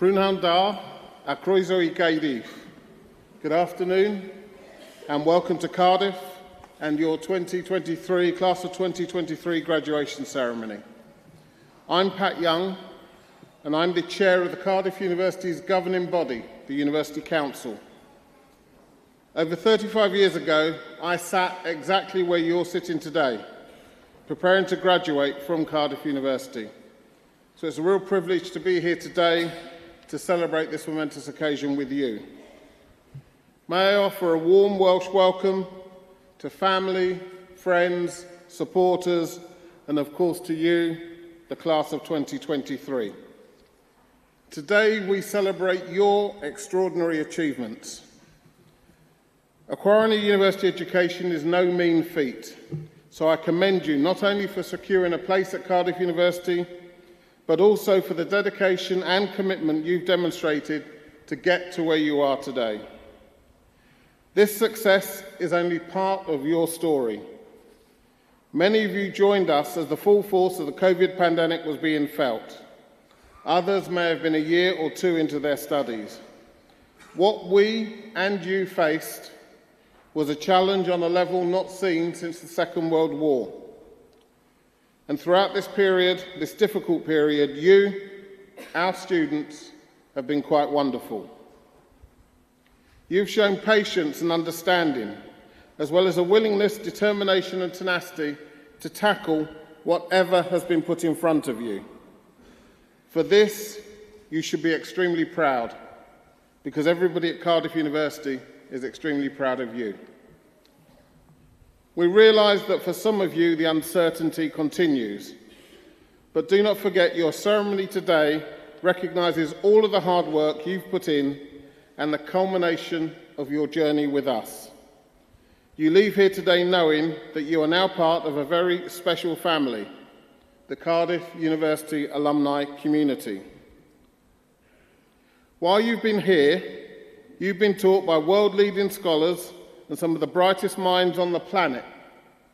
Prynhawn da a croeso I Cardiff. Good afternoon and welcome to Cardiff and your 2023, class of 2023 graduation ceremony. I'm Pat Young and I'm the chair of the Cardiff University's governing body, the University Council. Over 35 years ago, I sat exactly where you're sitting today, preparing to graduate from Cardiff University. So it's a real privilege to be here today to celebrate this momentous occasion with you. May I offer a warm Welsh welcome to family, friends, supporters, and of course to you, the class of 2023. Today we celebrate your extraordinary achievements. Acquiring a university education is no mean feat, so I commend you not only for securing a place at Cardiff University, but also for the dedication and commitment you've demonstrated to get to where you are today. This success is only part of your story. Many of you joined us as the full force of the COVID pandemic was being felt. Others may have been a year or two into their studies. What we and you faced was a challenge on a level not seen since the Second World War. And throughout this period, this difficult period, you, our students, have been quite wonderful. You've shown patience and understanding, as well as a willingness, determination and tenacity to tackle whatever has been put in front of you. For this, you should be extremely proud, because everybody at Cardiff University is extremely proud of you. We realise that for some of you the uncertainty continues, but do not forget your ceremony today recognises all of the hard work you've put in and the culmination of your journey with us. You leave here today knowing that you are now part of a very special family, the Cardiff University alumni community. While you've been here, you've been taught by world-leading scholars and some of the brightest minds on the planet,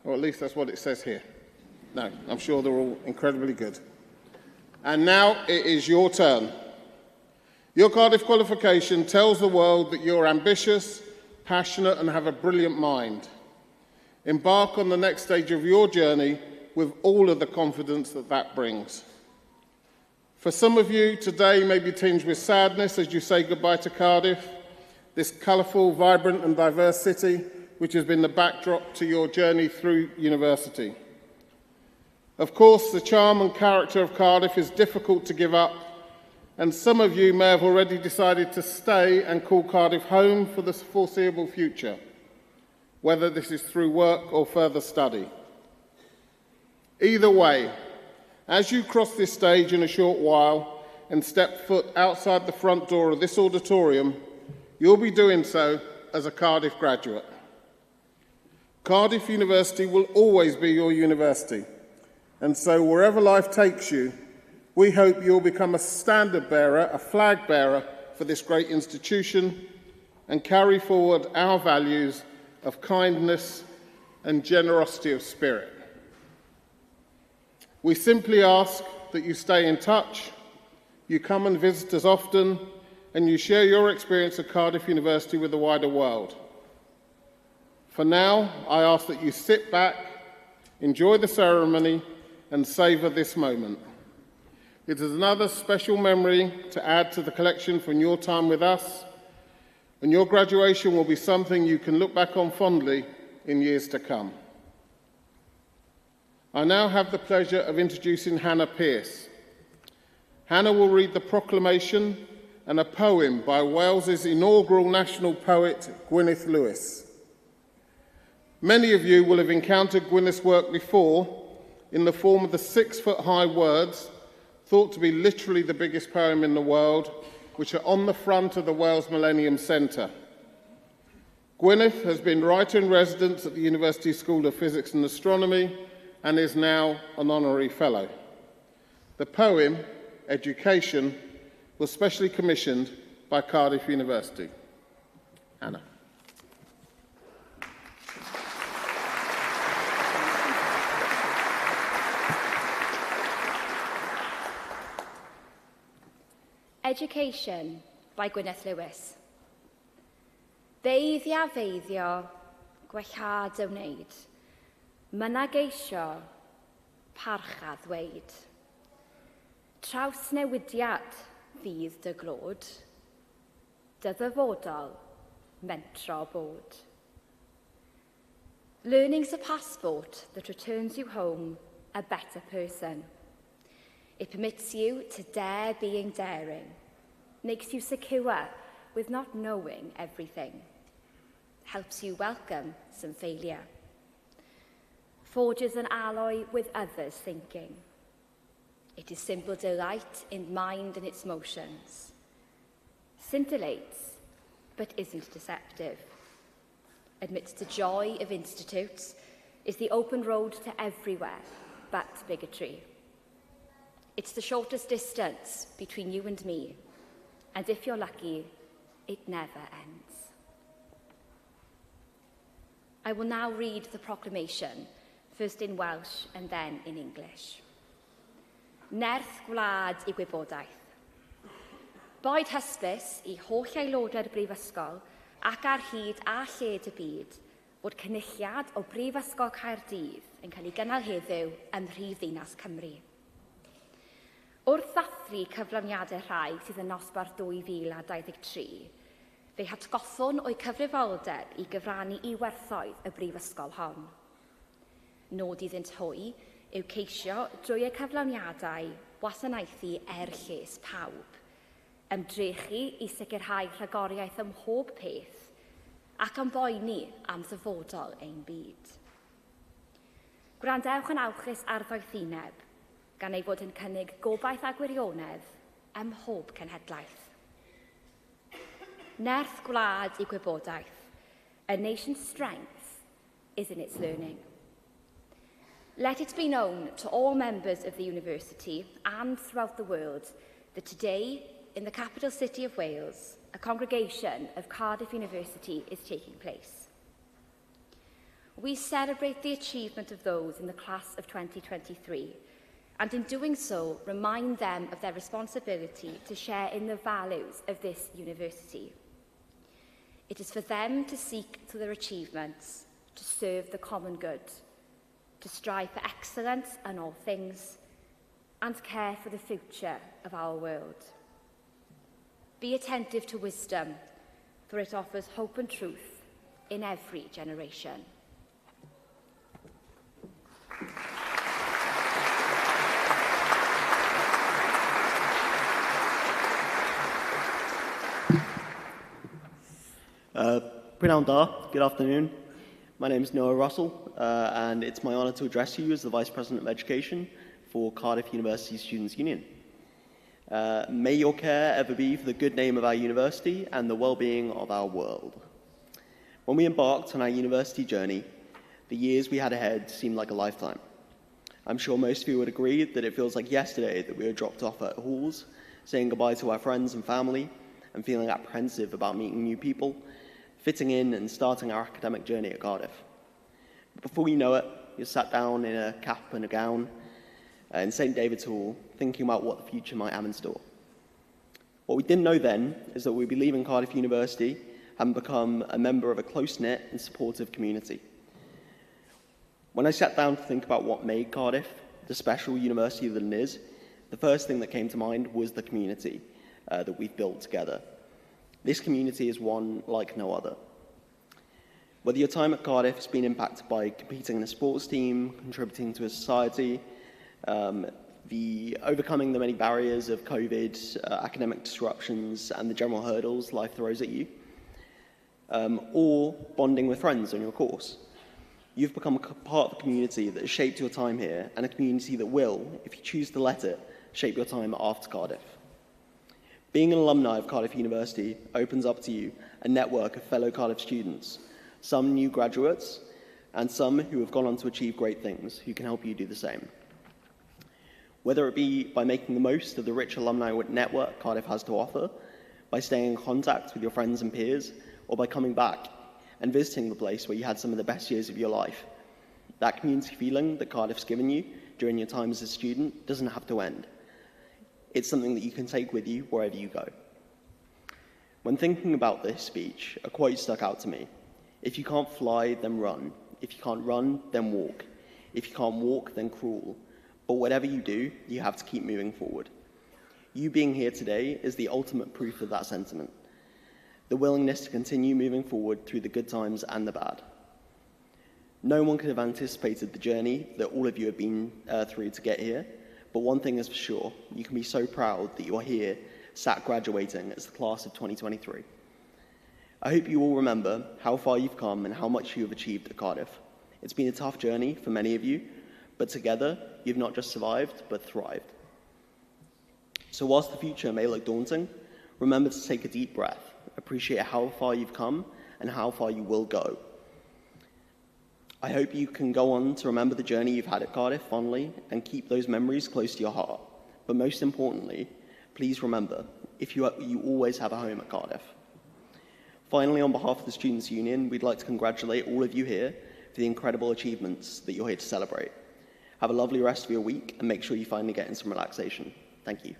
or at least that's what it says here. No, I'm sure they're all incredibly good. And now it is your turn. Your Cardiff qualification tells the world that you're ambitious, passionate, and have a brilliant mind. Embark on the next stage of your journey with all of the confidence that that brings. For some of you, today may be tinged with sadness as you say goodbye to Cardiff, this colourful, vibrant and diverse city which has been the backdrop to your journey through university. Of course, the charm and character of Cardiff is difficult to give up, and some of you may have already decided to stay and call Cardiff home for the foreseeable future, whether this is through work or further study. Either way, as you cross this stage in a short while and step foot outside the front door of this auditorium, you'll be doing so as a Cardiff graduate. Cardiff University will always be your university, and so wherever life takes you, we hope you'll become a standard bearer, a flag bearer for this great institution and carry forward our values of kindness and generosity of spirit. We simply ask that you stay in touch, you come and visit us often, and you share your experience at Cardiff University with the wider world. For now, I ask that you sit back, enjoy the ceremony, and savour this moment. It is another special memory to add to the collection from your time with us, and your graduation will be something you can look back on fondly in years to come. I now have the pleasure of introducing Hannah Pearce. Hannah will read the proclamation and a poem by Wales's inaugural national poet, Gwyneth Lewis. Many of you will have encountered Gwyneth's work before in the form of the 6-foot-high words, thought to be literally the biggest poem in the world, which are on the front of the Wales Millennium Centre. Gwyneth has been writer-in-residence at the University School of Physics and Astronomy and is now an honorary fellow. The poem, Education, was specially commissioned by Cardiff University. Hannah. Education by Gwyneth Lewis. Feiddia feiddio, gwellad a wneud. Myna geisio, parcha ddweud. Trawsnewidiad fydd dy glod. Dy ddyfodol, mentro bod. Learning's a passport that returns you home a better person. It permits you to dare being daring, makes you secure with not knowing everything, helps you welcome some failure, forges an alloy with others' thinking. It is simple delight in mind and its motions, scintillates but isn't deceptive, admits the joy of institutes, is the open road to everywhere but bigotry. It's the shortest distance between you and me, and if you're lucky, it never ends. I will now read the proclamation, first in Welsh and then in English. Nerth gwlad I gwybodaeth. Boed hysbys I holl aelodau'r Brifysgol ac ar hyd a lled y byd fod cynhyrchiad o Brifysgol Caerdydd yn cael ei gynnal heddiw ym Mhrifddinas Cymru. Wrth ddathlu cyflawniadau rhai sydd yn nosbarth 2023, fe hatgoffwn o'i cyfrifoldeb i gyfrannu i werthoedd y brifysgol hon. Nod iddynt hwy yw ceisio drwy y cyflawniadau wasanaethu lles pawb, ymdrechu i sicrhau rhagoriaeth ym mhob peth ac am boeni am ddyfodol ein byd. Gwrandewch yn awchus ar ddoethineb, gan ei fod yn cynnig gobaith a gwirionedd ym mhob cenhedlaeth. Nerth gwlad I gwybodaeth. A nation's strength is in its learning. Let it be known to all members of the university and throughout the world that today, in the capital city of Wales, a congregation of Cardiff University is taking place. We celebrate the achievement of those in the class of 2023, and in doing so, remind them of their responsibility to share in the values of this university. It is for them to seek to their achievements, to serve the common good, to strive for excellence in all things, and care for the future of our world. Be attentive to wisdom, for it offers hope and truth in every generation. Prynawn da, good afternoon. My name is Noah Russell, and it's my honour to address you as the Vice President of Education for Cardiff University Students' Union. May your care ever be for the good name of our university and the well-being of our world. When we embarked on our university journey, the years we had ahead seemed like a lifetime. I'm sure most of you would agree that it feels like yesterday that we were dropped off at halls, saying goodbye to our friends and family, and feeling apprehensive about meeting new people, fitting in and starting our academic journey at Cardiff. But before you know it, you're sat down in a cap and a gown in St. David's Hall, thinking about what the future might have in store. What we didn't know then is that we'd be leaving Cardiff University and become a member of a close-knit and supportive community. When I sat down to think about what made Cardiff the special university that it is, the first thing that came to mind was the community that we've built together. This community is one like no other. Whether your time at Cardiff has been impacted by competing in a sports team, contributing to a society, overcoming the many barriers of COVID, academic disruptions, and the general hurdles life throws at you, or bonding with friends on your course, you've become a part of a community that has shaped your time here, and a community that will, if you choose to let it, shape your time after Cardiff. Being an alumni of Cardiff University opens up to you a network of fellow Cardiff students, some new graduates, and some who have gone on to achieve great things, who can help you do the same. Whether it be by making the most of the rich alumni network Cardiff has to offer, by staying in contact with your friends and peers, or by coming back and visiting the place where you had some of the best years of your life, that community feeling that Cardiff's given you during your time as a student doesn't have to end. It's something that you can take with you wherever you go. When thinking about this speech, a quote stuck out to me. If you can't fly, then run. If you can't run, then walk. If you can't walk, then crawl. But whatever you do, you have to keep moving forward. You being here today is the ultimate proof of that sentiment. The willingness to continue moving forward through the good times and the bad. No one could have anticipated the journey that all of you have been through to get here, but one thing is for sure, you can be so proud that you're here, sat graduating as the class of 2023. I hope you all remember how far you've come and how much you have achieved at Cardiff. It's been a tough journey for many of you, but together, you've not just survived, but thrived. So whilst the future may look daunting, remember to take a deep breath, appreciate how far you've come and how far you will go. I hope you can go on to remember the journey you've had at Cardiff fondly and keep those memories close to your heart. But most importantly, please remember, you always have a home at Cardiff. Finally, on behalf of the Students' Union, we'd like to congratulate all of you here for the incredible achievements that you're here to celebrate. Have a lovely rest of your week and make sure you finally get in some relaxation. Thank you.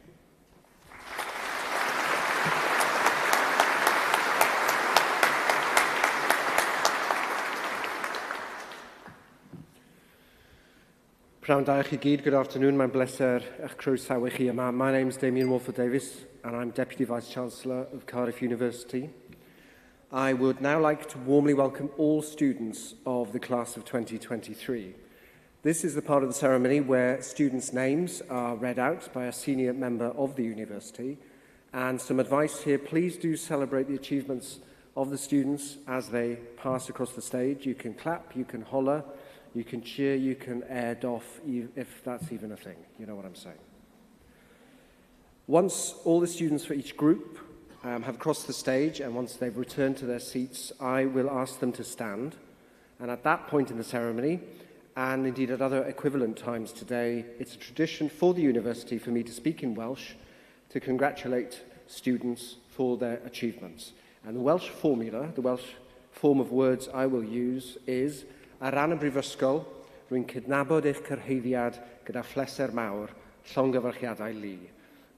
Pnawn da i chi gyd, good afternoon. Mae'n bleser eich croesawu chi yma. My name's Damien Wolford-Davies and I'm Deputy Vice-Chancellor of Cardiff University. I would now like to warmly welcome all students of the class of 2023. This is the part of the ceremony where students' names are read out by a senior member of the university. And some advice here, please do celebrate the achievements of the students as they pass across the stage. You can clap, you can holler, you can cheer, you can air doff, if that's even a thing. You know what I'm saying. Once all the students for each group have crossed the stage and once they've returned to their seats, I will ask them to stand. And at that point in the ceremony, and indeed at other equivalent times today, it's a tradition for the university for me to speak in Welsh to congratulate students for their achievements. And the Welsh formula, the Welsh form of words I will use is ar ran y brifysgol, rwy'n cydnabod eich cyrhaeddiad gyda phleser mawr, llongyfarchiadau lu,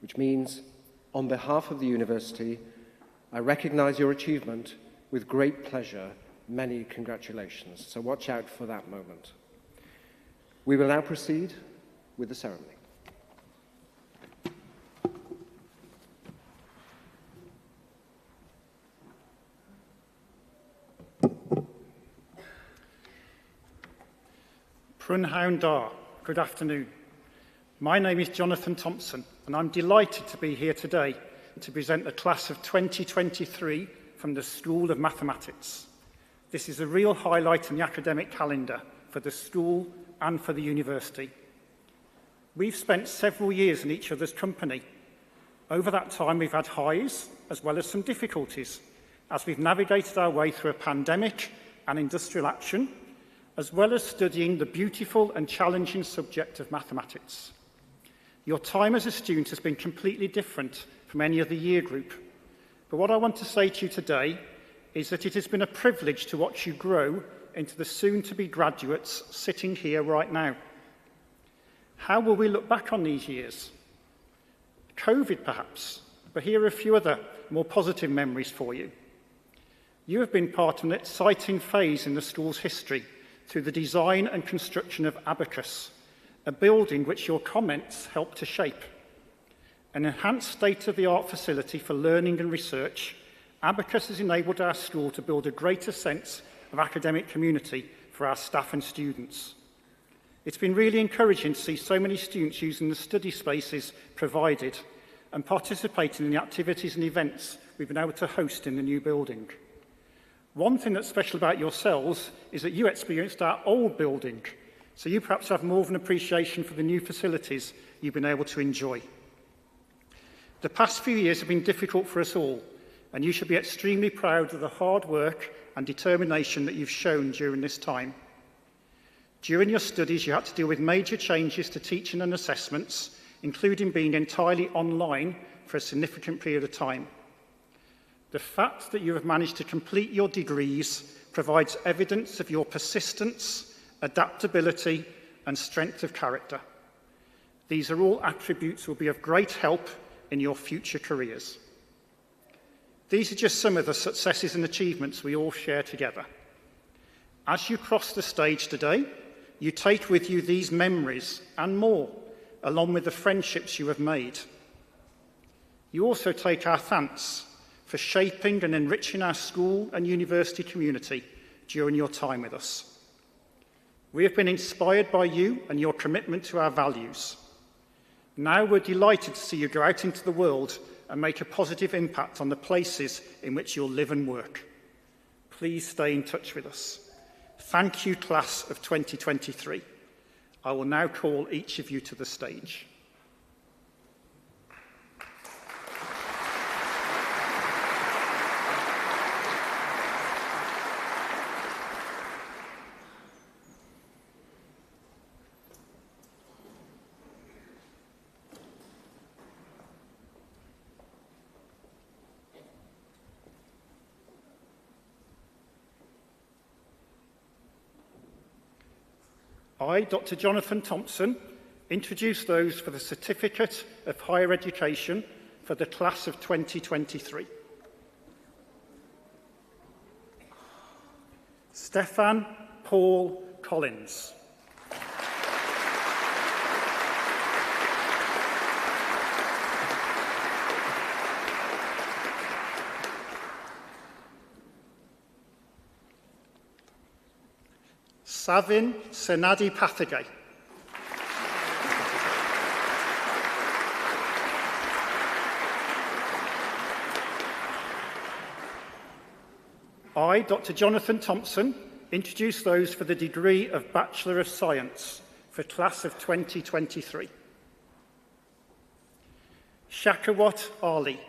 which means, on behalf of the university, I recognise your achievement with great pleasure. Many congratulations. So watch out for that moment. We will now proceed with the ceremony. Prynhawn da, good afternoon. My name is Jonathan Thompson and I'm delighted to be here today to present the class of 2023 from the School of Mathematics. This is a real highlight in the academic calendar for the school and for the university. We've spent several years in each other's company. Over that time we've had highs as well as some difficulties as we've navigated our way through a pandemic and industrial action, as well as studying the beautiful and challenging subject of mathematics. Your time as a student has been completely different from any other year group. But what I want to say to you today is that it has been a privilege to watch you grow into the soon-to-be graduates sitting here right now. How will we look back on these years? COVID, perhaps, but here are a few other more positive memories for you. You have been part of an exciting phase in the school's history through the design and construction of Abacus, a building which your comments helped to shape. An enhanced state-of-the-art facility for learning and research, Abacus has enabled our school to build a greater sense of academic community for our staff and students. It's been really encouraging to see so many students using the study spaces provided and participating in the activities and events we've been able to host in the new building. One thing that's special about yourselves is that you experienced our old building, so you perhaps have more of an appreciation for the new facilities you've been able to enjoy. The past few years have been difficult for us all, and you should be extremely proud of the hard work and determination that you've shown during this time. During your studies, you had to deal with major changes to teaching and assessments, including being entirely online for a significant period of time. The fact that you have managed to complete your degrees provides evidence of your persistence, adaptability, and strength of character. These are all attributes that will be of great help in your future careers. These are just some of the successes and achievements we all share together. As you cross the stage today, you take with you these memories and more, along with the friendships you have made. You also take our thanks for shaping and enriching our school and university community during your time with us. We have been inspired by you and your commitment to our values. Now we're delighted to see you go out into the world and make a positive impact on the places in which you'll live and work. Please stay in touch with us. Thank you, class of 2023. I will now call each of you to the stage. I, Dr. Jonathan Thompson, introduce those for the Certificate of Higher Education for the class of 2023. Stefan Paul Collins. Savin Senadi Pathagay. I, Dr. Jonathan Thompson, introduce those for the degree of Bachelor of Science for class of 2023. Shakawat Ali.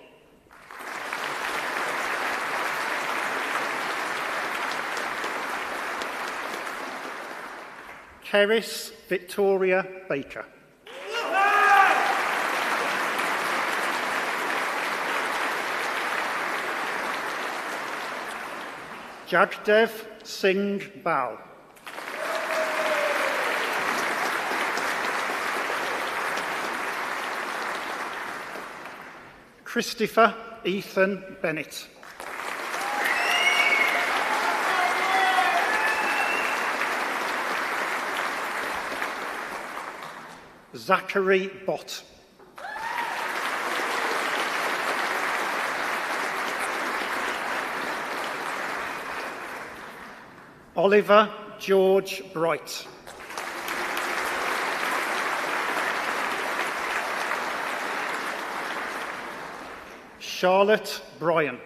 Keris Victoria Baker. Jagdev Singh Bal. Christopher Ethan Bennett. Zachary Bott. Oliver George Bright. Charlotte Bryan.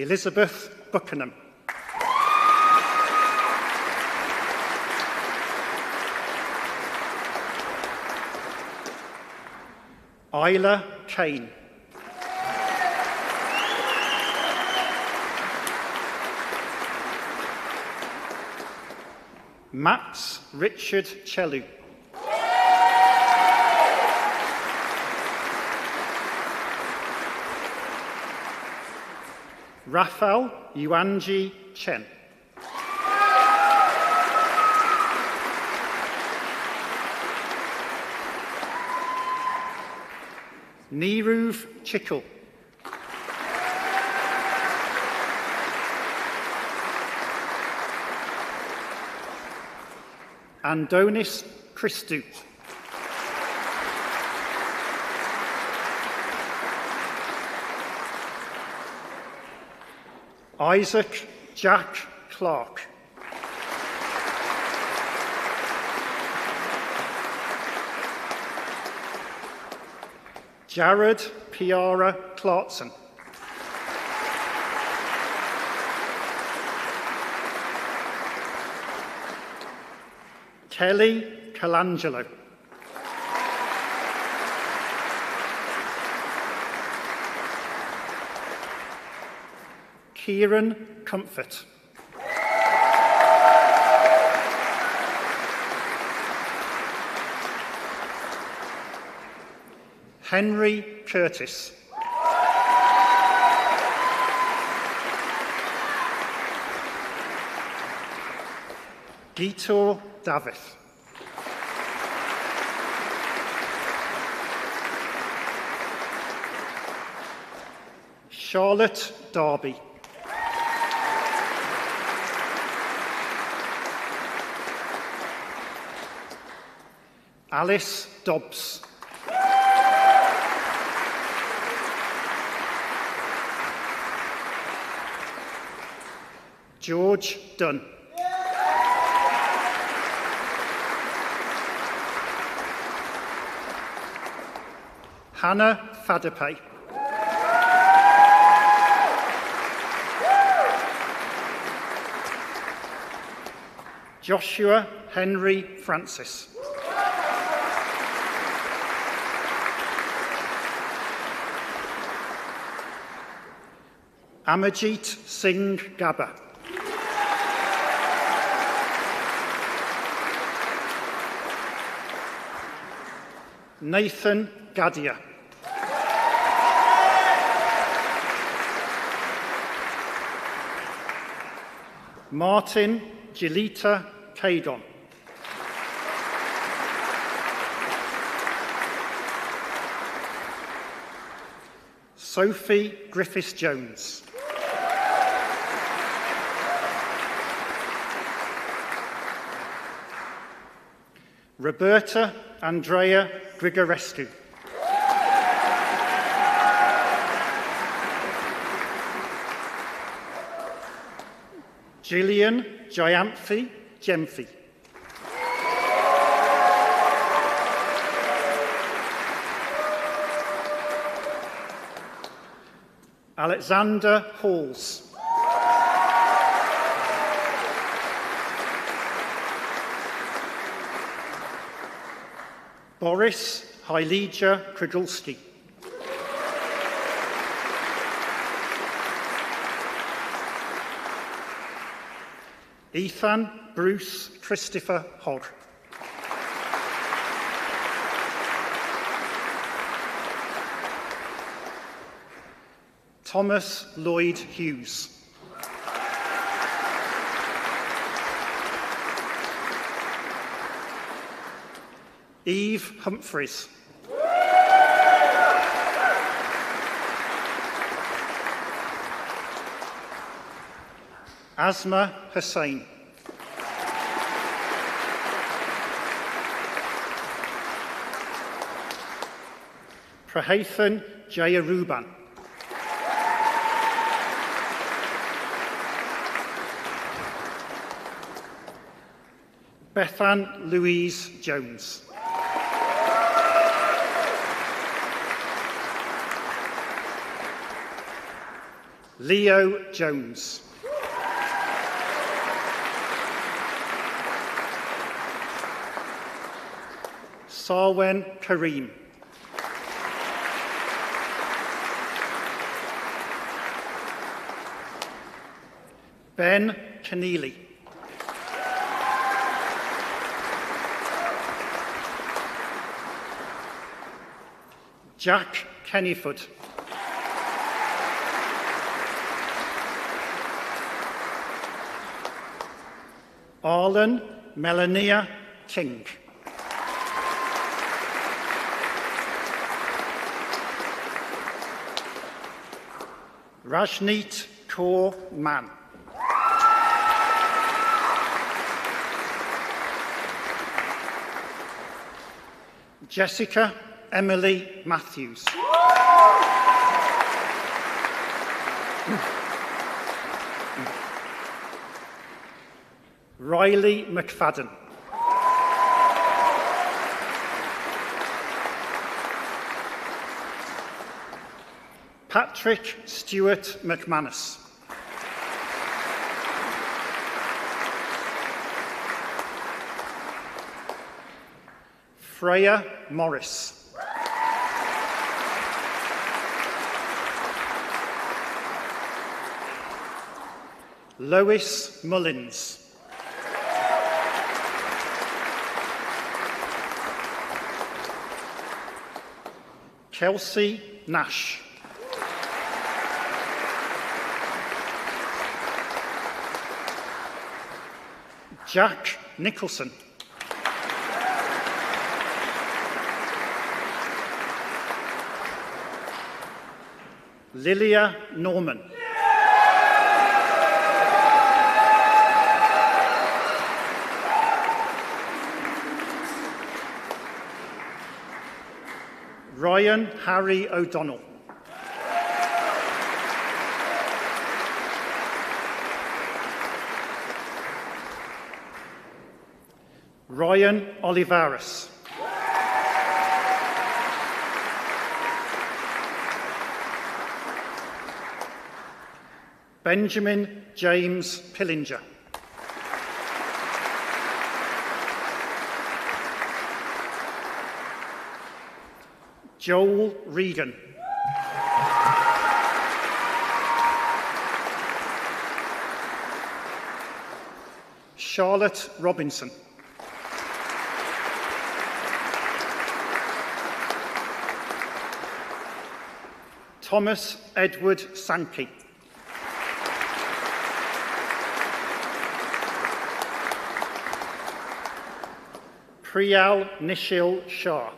Elizabeth Buckingham. Isla Kane. Max Richard Chelu. Raphael Yuanji Chen. Niruv Chickle. Andonis Christou. Isaac Jack Clark. Jared Piara Clarkson. Kelly Colangelo. Kieran Comfort. Henry Curtis. Gitor Dafydd. Charlotte Darby. Alice Dobbs. George Dunn. Hannah Fadapay. Joshua Henry Francis. Amarjeet Singh Gabba. Nathan Gadia. Martin Gilita Caedon. Sophie Griffiths-Jones. Roberta Andrea Grigorescu. Gillian Jayanthi Gemfi. Alexander Halls. Boris Hylija Krygulski. Ethan Bruce Christopher Hogg. Thomas Lloyd Hughes. Eve Humphreys. Asma Hussain. Prahathan Jayaruban. Bethan Louise Jones. Leo Jones. Sarwen Kareem. Ben Keneally. Jack Kennyford. Arlen Melania King. Rajneet Kaur Mann. Jessica Emily Matthews. Riley McFadden. Patrick Stewart McManus. Freya Morris. Lois Mullins. Kelsey Nash. Jack Nicholson. Lilia Norman. Ryan Harry O'Donnell. Ryan Olivares. Benjamin James Pillinger. Joel Regan. Charlotte Robinson. Thomas Edward Sankey. Priyal Nishil Shah.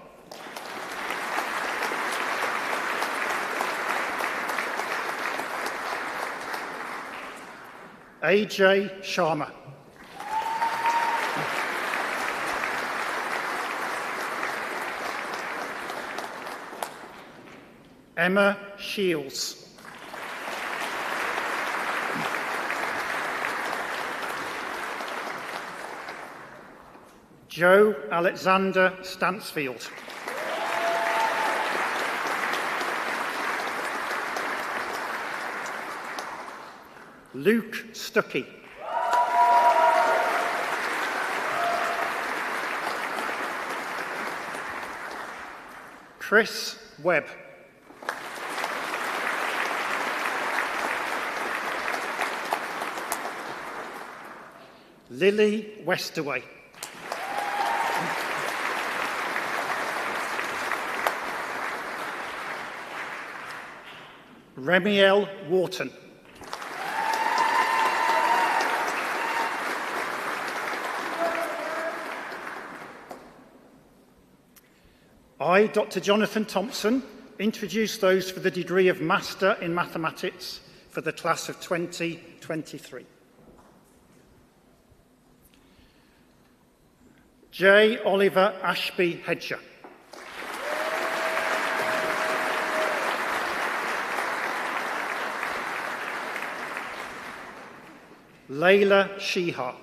AJ Sharma. Emma Shields. Joe Alexander Stansfield. Luke Stuckey. Chris Webb. Lily Westerway. Remiel Wharton. I, Dr. Jonathan Thompson, introduce those for the degree of Master in Mathematics for the class of 2023. J. Oliver Ashby Hedger. Layla Shihar.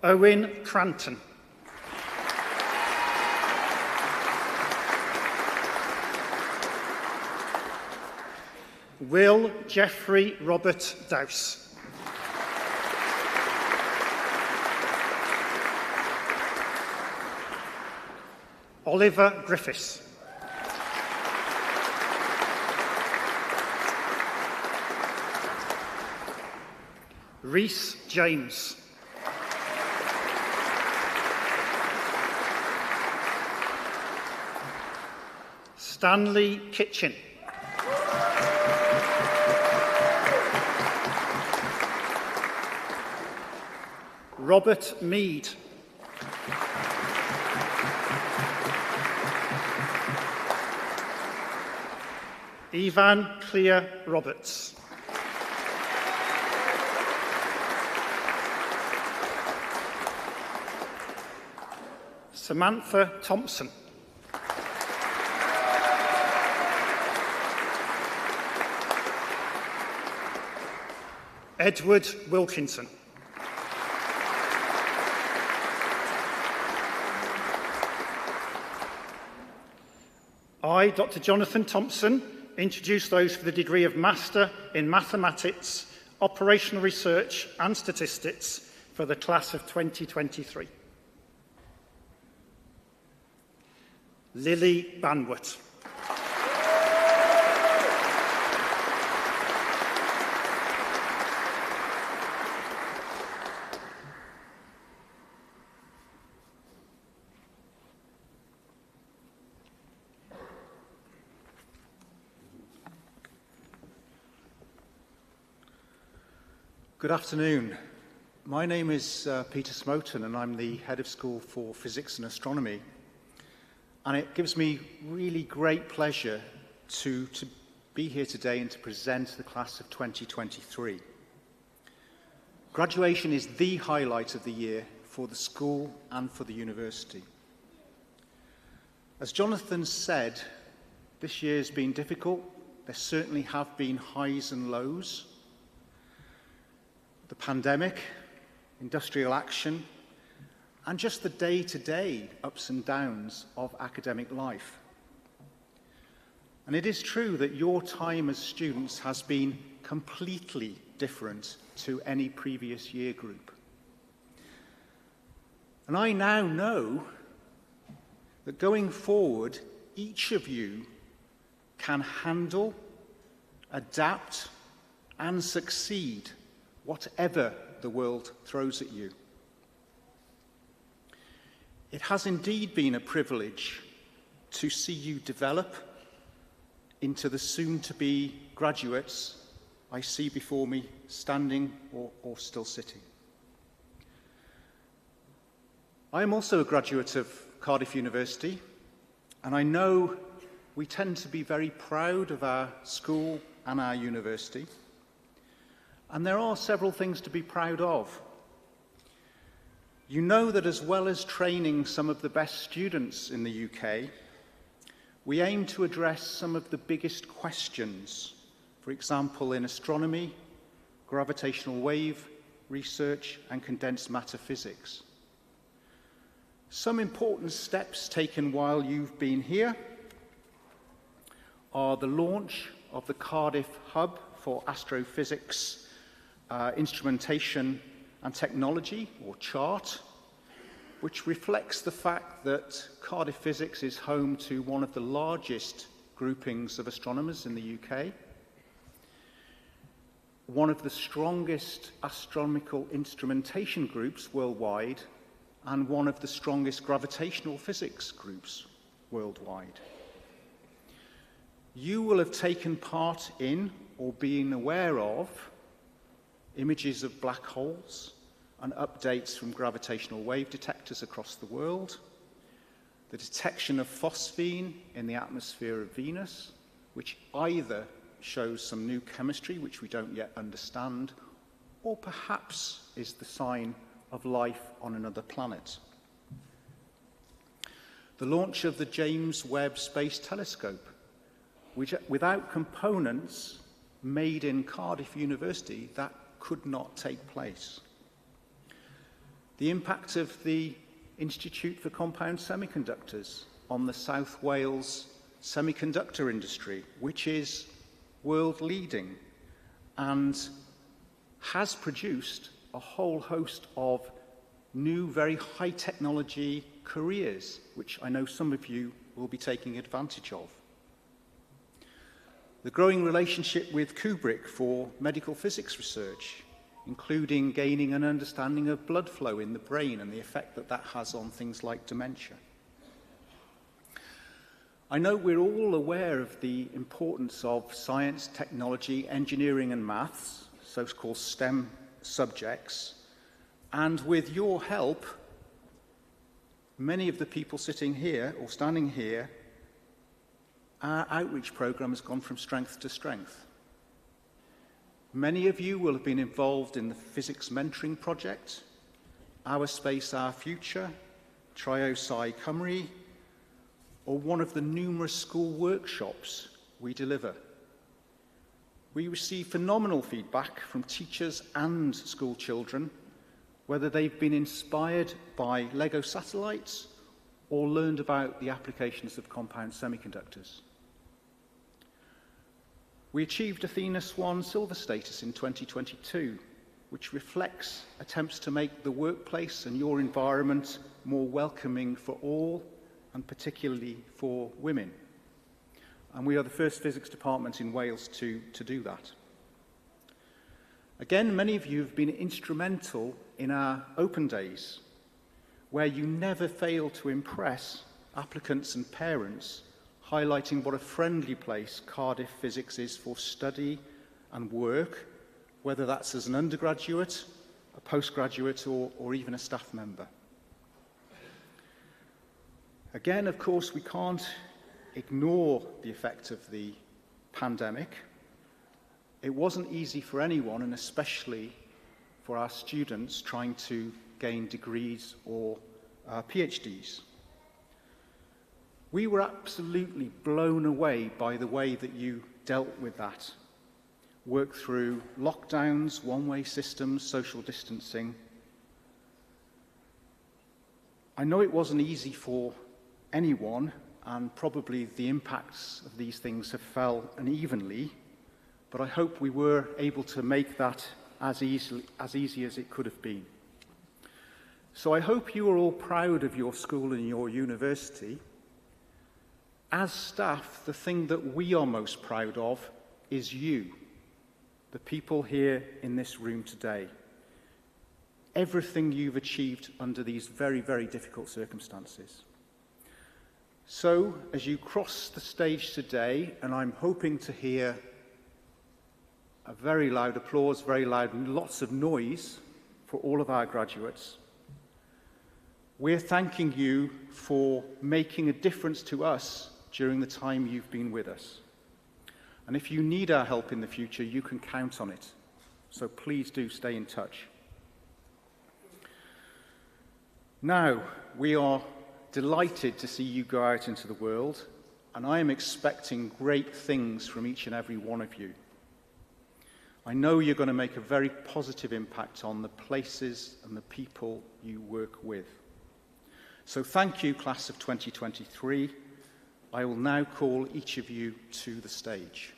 Owen Cranton. Will Jeffrey Robert Dowse. Oliver Griffiths. Rhys James. Stanley Kitchen. Robert Mead. Ivan Clear Roberts. Samantha Thompson. Edward Wilkinson. I, Dr. Jonathan Thompson, introduce those for the degree of Master in Mathematics, Operational Research and Statistics for the class of 2023. Lily Banwart. Good afternoon. My name is Peter Smoten, and I'm the Head of School for Physics and Astronomy. And it gives me really great pleasure to be here today and to present the class of 2023. Graduation is the highlight of the year for the school and for the university. As Jonathan said, this year has been difficult. There certainly have been highs and lows. The pandemic, industrial action, and just the day-to-day ups and downs of academic life. And it is true that your time as students has been completely different to any previous year group. And I now know that going forward, each of you can handle, adapt, and succeed whatever the world throws at you. It has indeed been a privilege to see you develop into the soon-to-be graduates I see before me, standing or still sitting. I am also a graduate of Cardiff University, and I know we tend to be very proud of our school and our university. And there are several things to be proud of. You know that as well as training some of the best students in the UK, we aim to address some of the biggest questions, for example, in astronomy, gravitational wave research, and condensed matter physics. Some important steps taken while you've been here are the launch of the Cardiff Hub for Astrophysics, Instrumentation and Technology, or CHART, which reflects the fact that Cardiff Physics is home to one of the largest groupings of astronomers in the UK, one of the strongest astronomical instrumentation groups worldwide, and one of the strongest gravitational physics groups worldwide. You will have taken part in or been aware of images of black holes and updates from gravitational wave detectors across the world, the detection of phosphine in the atmosphere of Venus, which either shows some new chemistry which we don't yet understand, or perhaps is the sign of life on another planet. The launch of the James Webb Space Telescope, which without components made in Cardiff University, that could not take place. The impact of the Institute for Compound Semiconductors on the South Wales semiconductor industry, which is world-leading and has produced a whole host of new, very high-technology careers, which I know some of you will be taking advantage of. The growing relationship with Kubrick for medical physics research, including gaining an understanding of blood flow in the brain and the effect that that has on things like dementia. I know we're all aware of the importance of science, technology, engineering and maths, so-called STEM subjects, and with your help, many of the people sitting here or standing here, our outreach program has gone from strength to strength. Many of you will have been involved in the Physics Mentoring Project, Our Space, Our Future, Trio Sci Cymru, or one of the numerous school workshops we deliver. We receive phenomenal feedback from teachers and school children, whether they've been inspired by LEGO satellites or learned about the applications of compound semiconductors. We achieved Athena Swan Silver status in 2022, which reflects attempts to make the workplace and your environment more welcoming for all, and particularly for women. And we are the first physics department in Wales to do that. Again, many of you have been instrumental in our open days, where you never fail to impress applicants and parents, highlighting what a friendly place Cardiff Physics is for study and work, whether that's as an undergraduate, a postgraduate, or even a staff member. Again, of course, we can't ignore the effect of the pandemic. It wasn't easy for anyone, and especially for our students trying to gain degrees or PhDs. We were absolutely blown away by the way that you dealt with that. Worked through lockdowns, one-way systems, social distancing. I know it wasn't easy for anyone, and probably the impacts of these things have fell unevenly, but I hope we were able to make that as easy as it could have been. So I hope you are all proud of your school and your university. As staff, the thing that we are most proud of is you, the people here in this room today. Everything you've achieved under these very, very difficult circumstances. So, as you cross the stage today, and I'm hoping to hear a very loud applause, very loud, lots of noise for all of our graduates, we're thanking you for making a difference to us during the time you've been with us. And if you need our help in the future, you can count on it. So please do stay in touch. Now, we are delighted to see you go out into the world, and I am expecting great things from each and every one of you. I know you're going to make a very positive impact on the places and the people you work with. So thank you, class of 2023. I will now call each of you to the stage.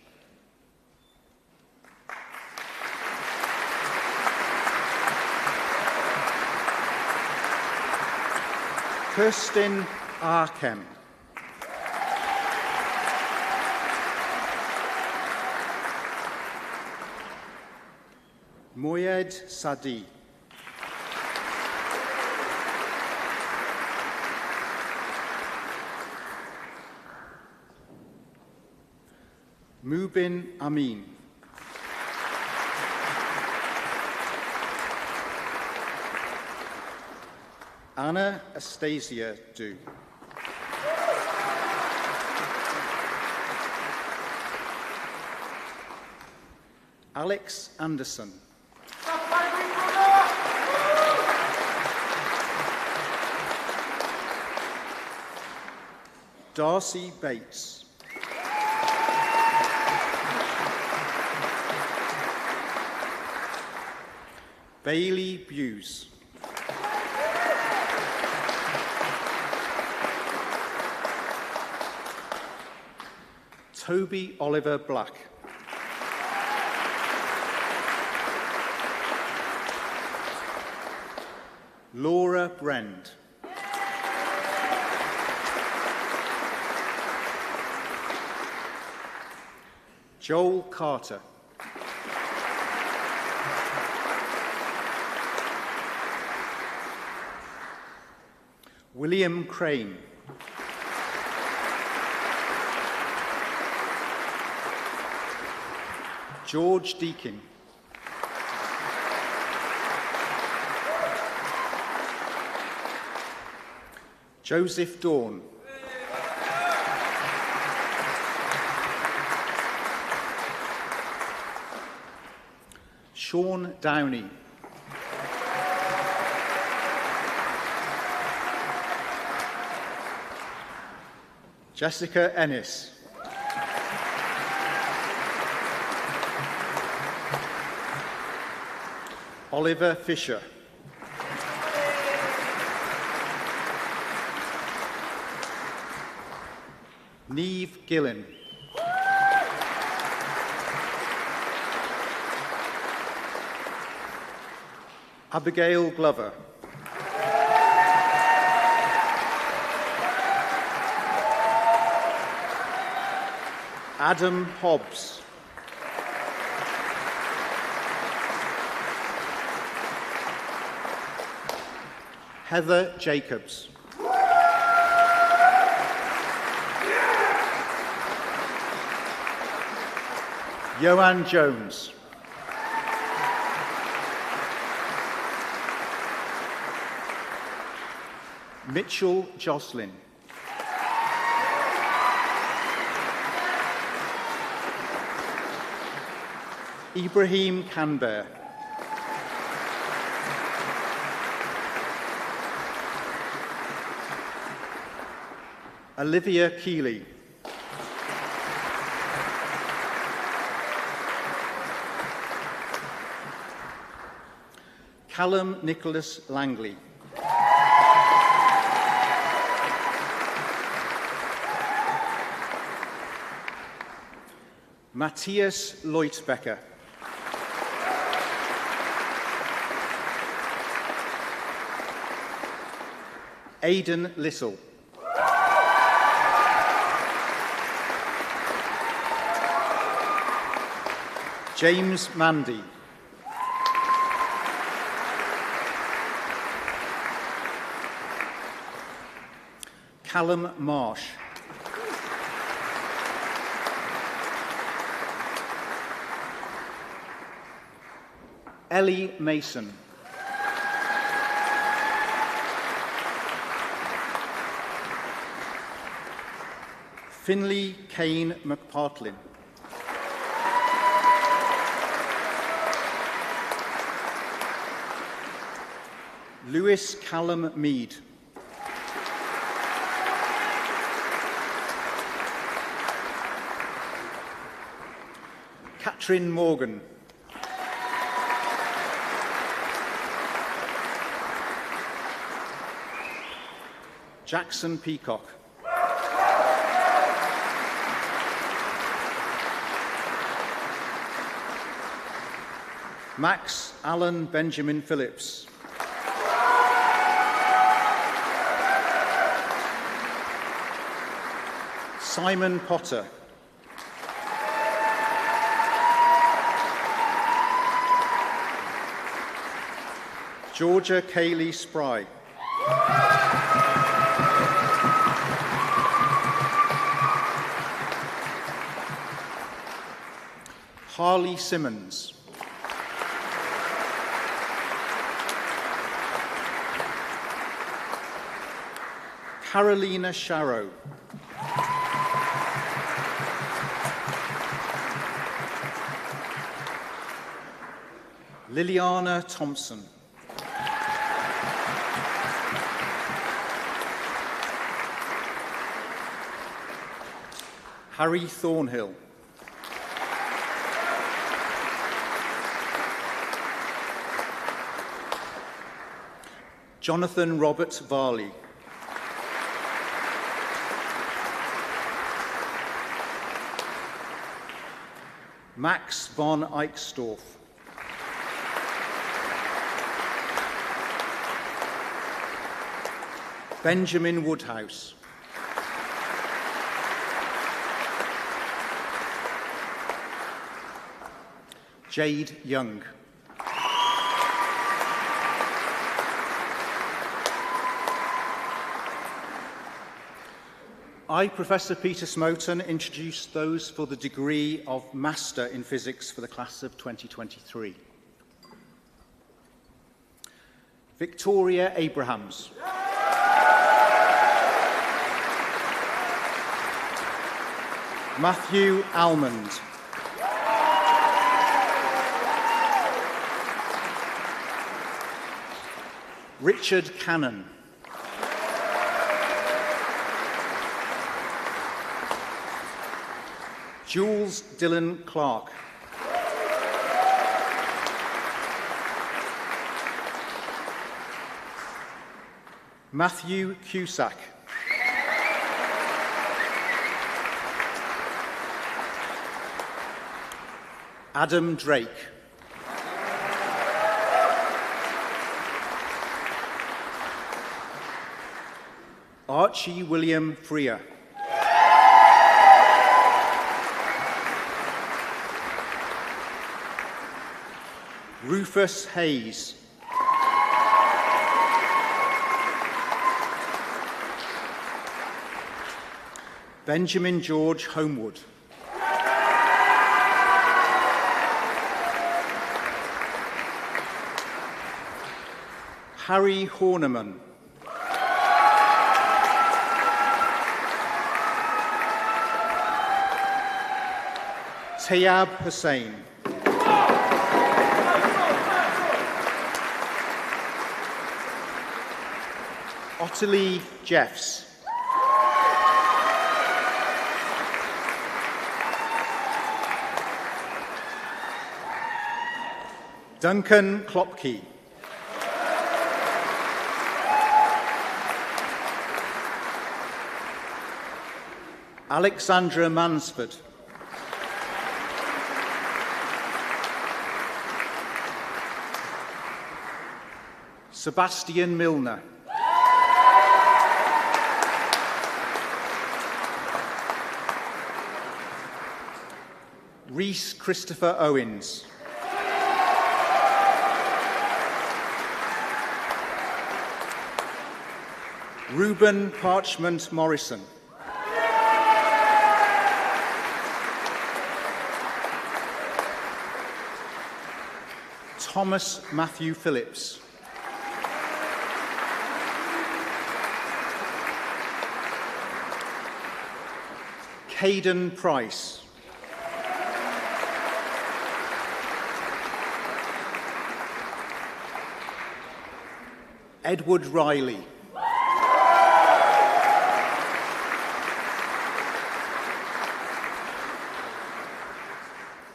Kirsten Arkem. Moyed Sadi. Mubin Amin. Anna Astasia Du. Alex Anderson. Darcy Bates. Bailey Buse. Toby Oliver Black. Laura Brend. Joel Carter. William Crane. George Deakin. Joseph Dawn. Sean Downey. Jessica Ennis. Oliver Fisher. Neve Gillen. Abigail Glover. Adam Hobbs. Heather Jacobs. Joanne Jones. Mitchell Jocelyn. Ibrahim Canber. Olivia Keeley. Callum Nicholas Langley. Matthias Leutbecker. Aidan Little. James Mandy. Callum Marsh. Ellie Mason. Finley Kane McPartlin. Lewis Callum Mead. Catherine Morgan. Jackson Peacock. Max Allen Benjamin Phillips. Simon Potter. Georgia Kaylee Spry. Harley Simmons. Carolina Sharrow. Liliana Thompson. Harry Thornhill. Jonathan Robert Varley. Max von Eichstorff. Benjamin Woodhouse. Jade Young. I, Professor Peter Smoten, introduce those for the degree of Master in Physics for the class of 2023. Victoria Abrahams. Matthew Almond. Richard Cannon. Jules Dillon Clark. Matthew Cusack. Adam Drake. Archie William Freer. Rufus Hayes. Benjamin George Homewood. Harry Horniman. Tayab Hussain. Ottilie Jeffs. Duncan Klopke. Alexandra Mansford. Sebastian Milner. Rhys Christopher Owens. Reuben Parchment Morrison. Thomas Matthew Phillips. Caden Price. Edward Riley.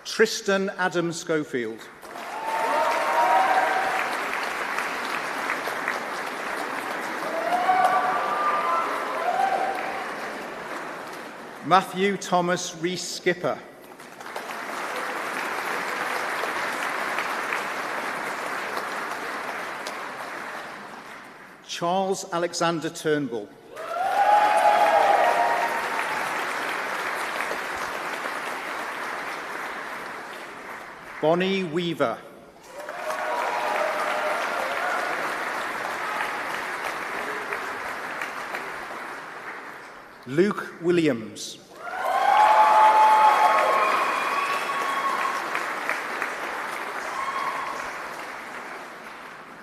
Tristan Adam Schofield. Matthew Thomas Rees-Skipper. Charles Alexander Turnbull. Bonnie Weaver. Luke Williams.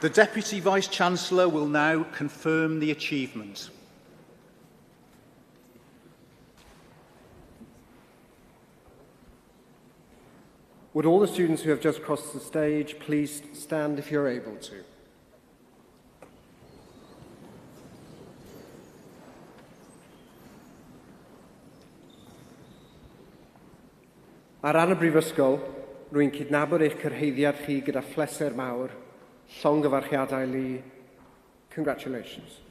The Deputy Vice-Chancellor will now confirm the achievement. Would all the students who have just crossed the stage please stand if you're able to? Ar ran y Brifysgol, rwy'n cydnabod eich cyrhaeddiad chi gyda phleser mawr, llongyfarchiadau Lee. Congratulations.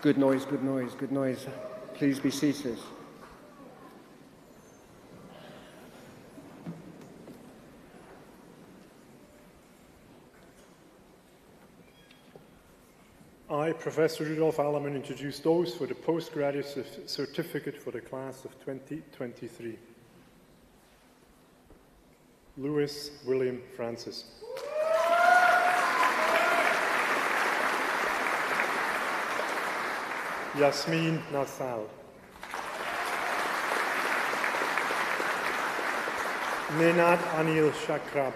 Good noise, good noise, good noise. Please be seated. I, Professor Rudolf Alleman, introduce those for the postgraduate certificate for the class of 2023. Lewis William Francis. Yasmin Nassal. Nenad Anil Shakrab.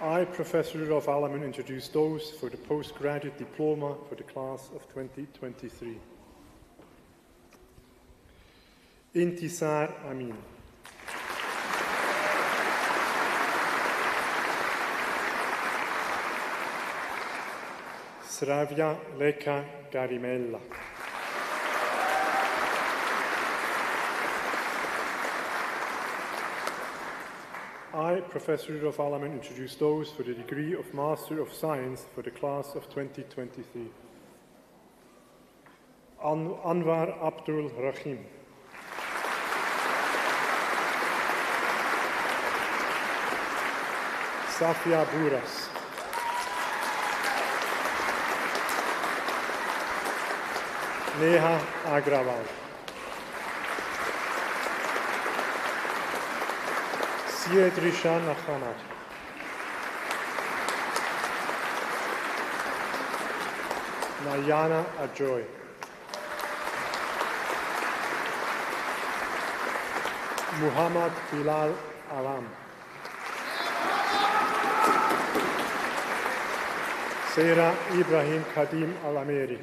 I, Professor Rudolf Alleman, introduce those for the postgraduate diploma for the class of 2023. Intisar Amin. Sravia Leka Garimella. I, Professor Rudolf Alleman, introduce those for the degree of Master of Science for the class of 2023. Anwar Abdul Rahim. Safia Buras. Neha Agrawal. Syed Rishan Ahmad. Nayana Ajoy. Muhammad Bilal Alam. Sarah Ibrahim Kadim Al-Ameri.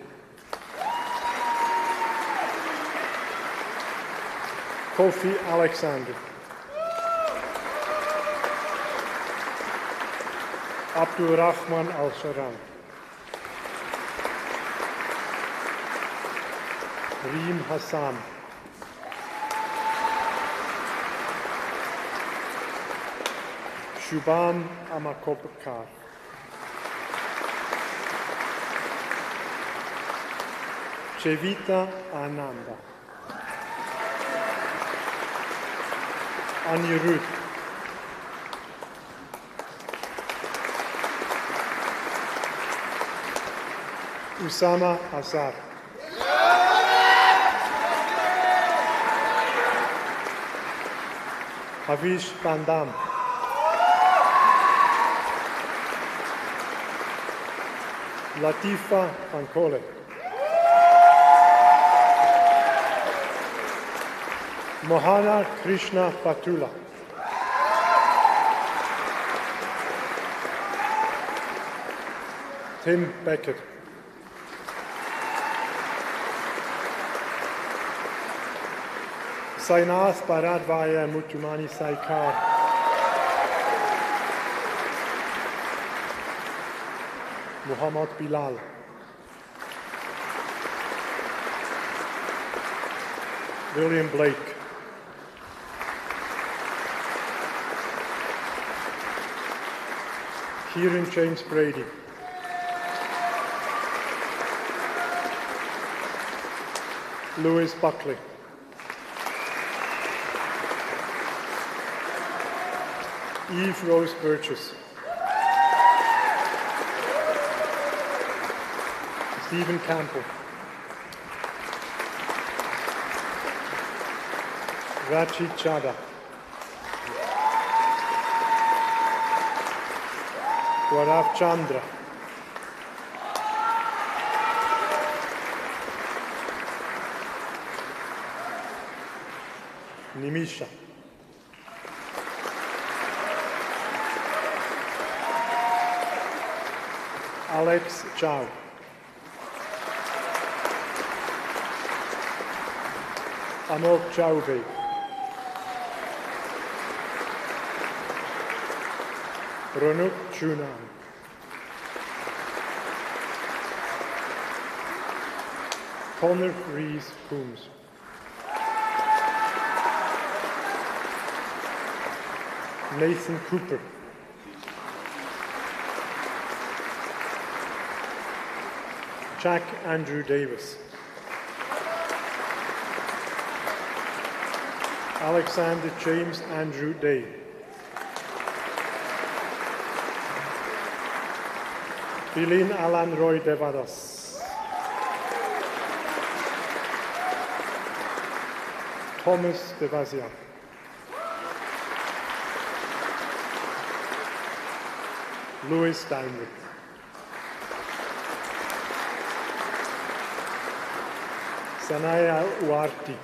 Kofi Alexander. Abdul Rahman Al-Sharan. Reem Hassan. Shubham Amakobkar. Chevita Ananda. Anirudh. Usama Azar. Havish Bandam. Latifa Pankole. Mohana Krishna Patula. Tim Beckett. Sainath Baradvaya Mutumani Saikar. Muhammad Bilal. William Blake. Kieran James Brady. Lewis Buckley. Eve Rose Burgess. Stephen Campbell. Rachi Chada. Gaurav Chandra. Nimisha. Alex Chow. Amok Chaube. Ronuk Chunan. Connor Rees Coombs. Nathan Cooper. Jack Andrew Davis. Alexander James Andrew Day. Bilin Alan Roy Devadas. Thomas Devasian. Louis Steinway. Sanaya Uarti.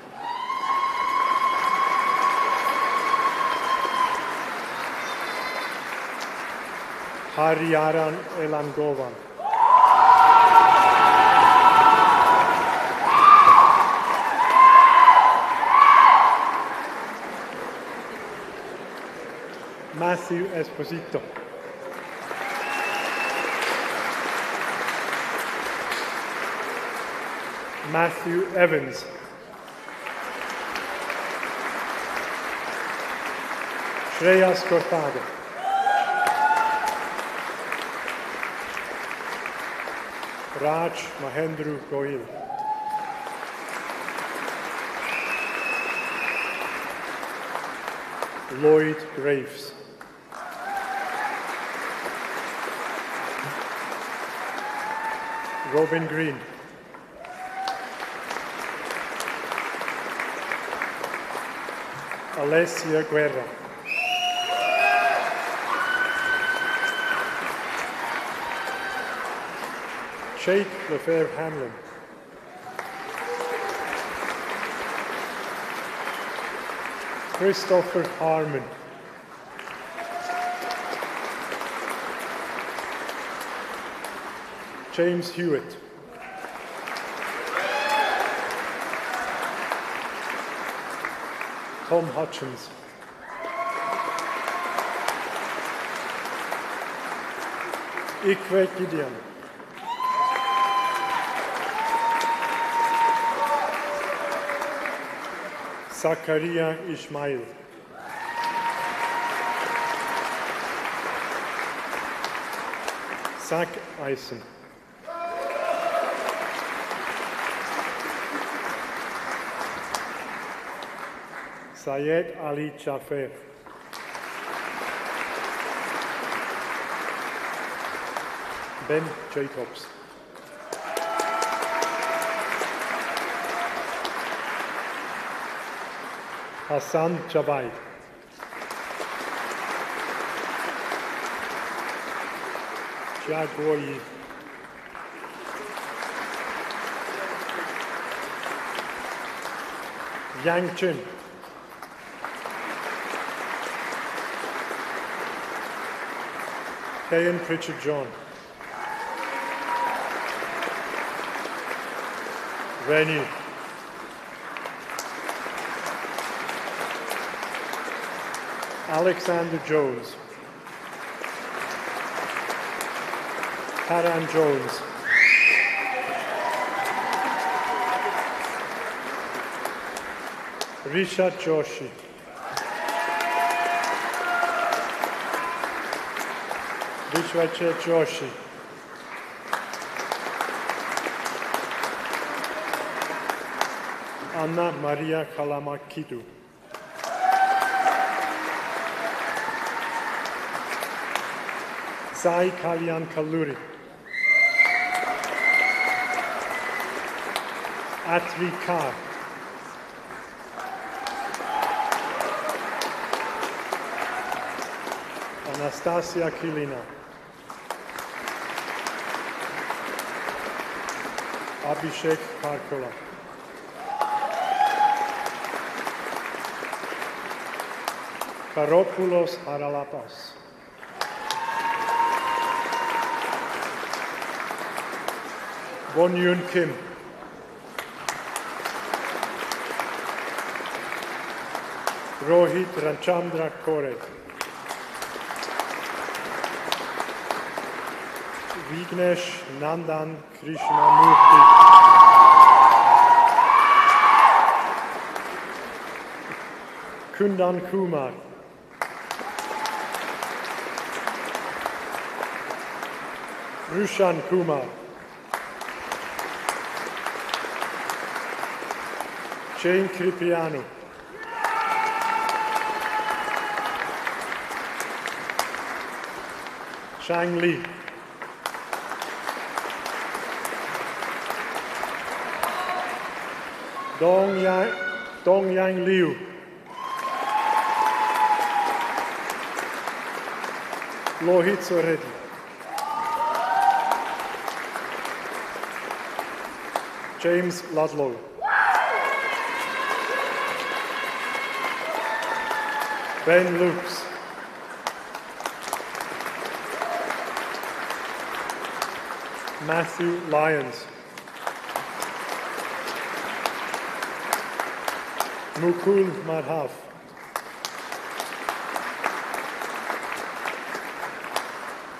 Hariaran Elangovan. Matthew Esposito. Matthew Evans. Reyes Cortaga. Raj Mahendru Goyal. Lloyd Graves. Robin Green. Alessia Guerra. Sheikh Lefebvre Hamlin. Christopher Harmon. James Hewitt. Tom Hutchins. Ikwe Gideon. Zakaria Ismail. Zach Eisen. Syed Ali Jaffer. Ben Jacobs. Hassan Jabai. Jagoyi. Yang Chin. Kayan Pritchard John. Rennie. Alexander Jones. Taran Jones. Risha Joshi. Vishwache Joshi. Anna Maria Kalamakidu. Sai Kalyan Kaluri. Atri Kar. Anastasia Kilina. Abhishek Karkola. Karopoulos Haralapas. Won Yun Kim. Rohit Ramchandra Kore. Vignesh Nandan Krishnamurti. Kundan Kumar. Rushan Kumar. Jane Kripianu. Shang Li. Dong Yang Liu. Lohit Soreddy. James Ludlow. Ben Lukes. Matthew Lyons. Mukul Madhav.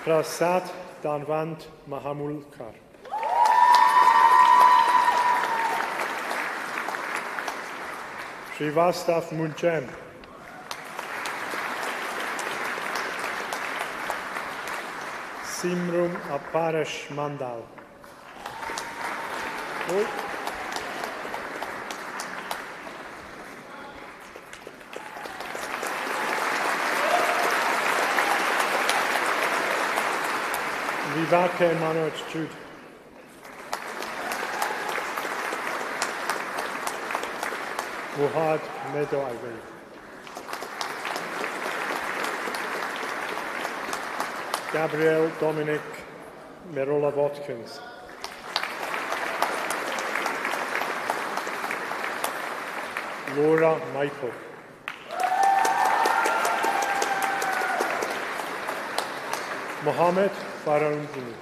Prasad Danvant Mahamulkar. Srivastav Munchem. Simrum a Parish Mandal. Oh. Vivake Manoj Jude. Muhad Medoive. Gabriel Dominic Merola Watkins. Laura Michael. Mohammed Faraundini.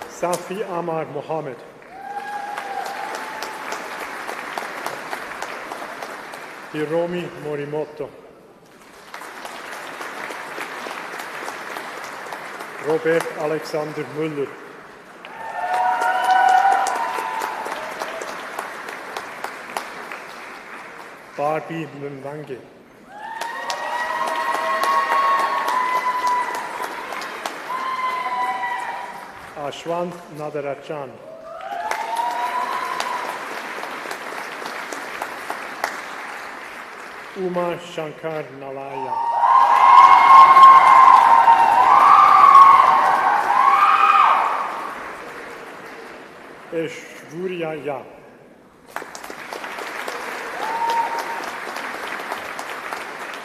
Safi Amar Mohammed. Hiromi Morimoto. Robert Alexander Müller. Barbie Mwangi. Ashwant Nadarachan. Uma Shankar Nalaya. Eshvurya Ya.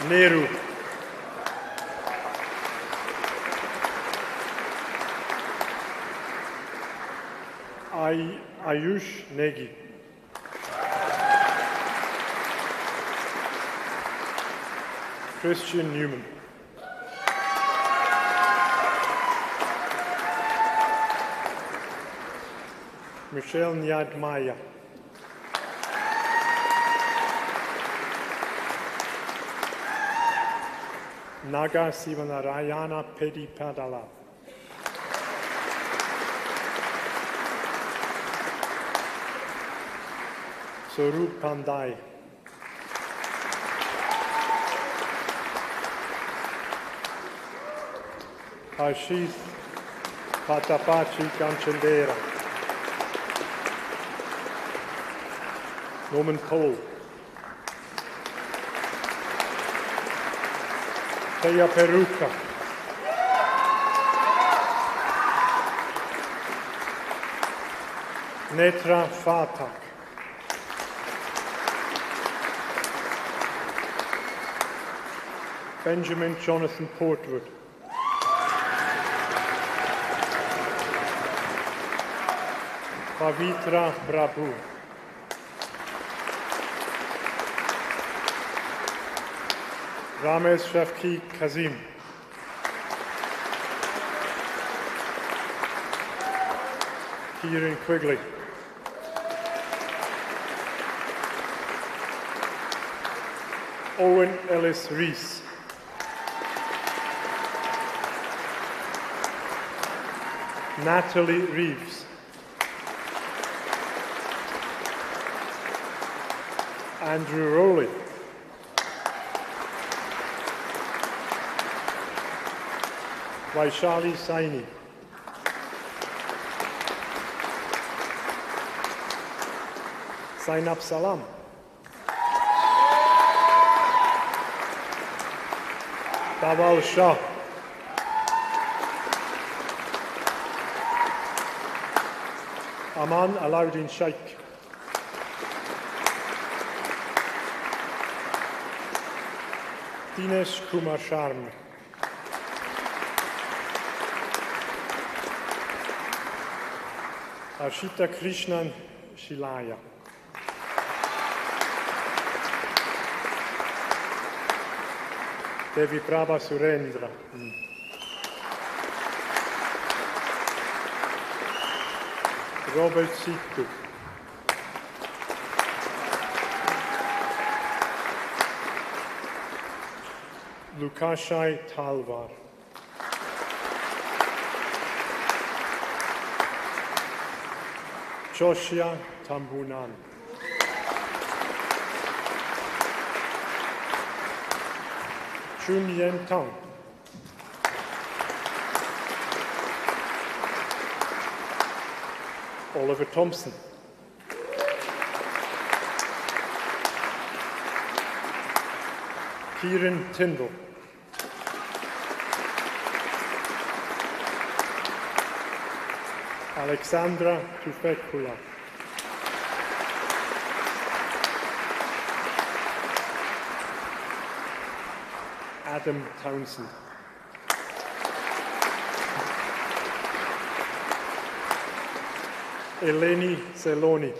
Nehru. Ayush Negi. Christian Newman. Michelle Nyadmaya. Naga Sivanarayana Pedipadala. Sorup Pandai. Ashish Patapachi Kanchandera. Norman Cole. Teya Peruka. Netra Fatak. Benjamin Jonathan Portwood. Pavitra Prabhu. Ramesh Shafki Kazim. Kieran Quigley. Owen Ellis Rees. Natalie Reeves. Andrew Rowley. Vaishali Saini. Zainab Salam. Dawal Shah. Aman Alauddin Sheikh. Dinesh Kumar Sharma. Arshita Krishnan Shilaya. Devi Prabha Surendra. Robert Sittu. Lukashai Talvar. Joshua Tambunan. Chun Yen Tong. Oliver Thompson. Kieran Tyndall. Alexandra Tufekula. Adam Townsend. Eleni Zeloni.